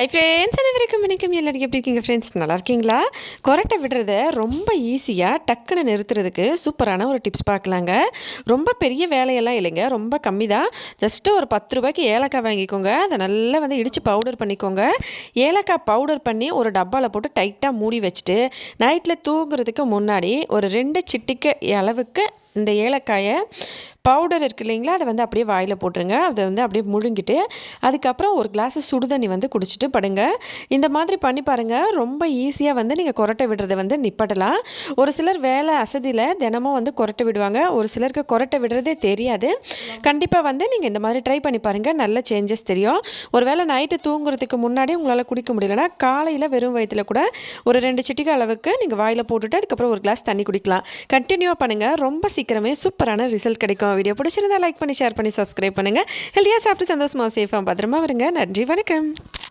Hi friends, அனைவருக்கும் வணக்கம். எல்லாரும் எப்படி இருக்கீங்க ஃப்ரெண்ட்ஸ்? நல்லா இருக்கீங்களா? கொரட்டை விடுறத ரொம்ப ஈஸியாக டக்குன்னு நிறுத்துறதுக்கு சூப்பரான ஒரு டிப்ஸ் பார்க்கலாங்க. ரொம்ப பெரிய வேலையெல்லாம் இல்லைங்க, ரொம்ப கம்மி தான். ஜஸ்ட்டு ஒரு 10 ரூபாய்க்கு ஏலக்காய் வாங்கிக்கோங்க. அதை நல்லா இடித்து பவுடர் பண்ணிக்கோங்க. ஏலக்காய் பவுடர் பண்ணி ஒரு டப்பாவில் போட்டு டைட்டாக மூடி வச்சுட்டு நைட்டில் தூங்குறதுக்கு முன்னாடி ஒரு 2 சிட்டிக்கை அளவுக்கு இந்த ஏலக்காயை பவுடர் இருக்குது இல்லைங்களா, அதை அப்படியே வாயில் போட்டுருங்க. அதை அப்படியே முழுங்கிட்டு அதுக்கப்புறம் ஒரு கிளாஸ் சுடுதண்ணி குடிச்சிட்டு படுங்க. இந்த மாதிரி பண்ணி பாருங்கள். ரொம்ப ஈஸியாக நீங்கள் கொரட்டை விடுறதை நிப்பாட்டலாம். ஒரு சிலர் வேலை அசதியில் தினமும் கொரட்டை விடுவாங்க. ஒரு சிலருக்கு கொரட்டை விடுறதே தெரியாது. கண்டிப்பாக நீங்கள் இந்த மாதிரி ட்ரை பண்ணி பாருங்கள். நல்ல சேஞ்சஸ் தெரியும். ஒரு வேளை நைட்டு தூங்குறதுக்கு முன்னாடி உங்களால் குடிக்க முடியலன்னா காலையில் வெறும் வயிற்றில் கூட ஒரு 2 சிட்டிகை அளவுக்கு நீங்கள் வாயில் போட்டுட்டு அதுக்கப்புறம் ஒரு கிளாஸ் தண்ணி குடிக்கலாம். கண்டினியூவாக பண்ணுங்கள். ரொம்ப சீக்கிரமே சூப்பரான ரிசல்ட் கிடைக்கும். வீடியோ பிடிச்சிருந்தா லைக் பண்ணி, ஷேர் பண்ணி, சப்ஸ்கிரைப் பண்ணுங்கள். ஹெல்த்தியாக சாப்பிட்டு சந்தோஷமாக சேஃபாக பத்திரமா வருங்க. நன்றி, வணக்கம்.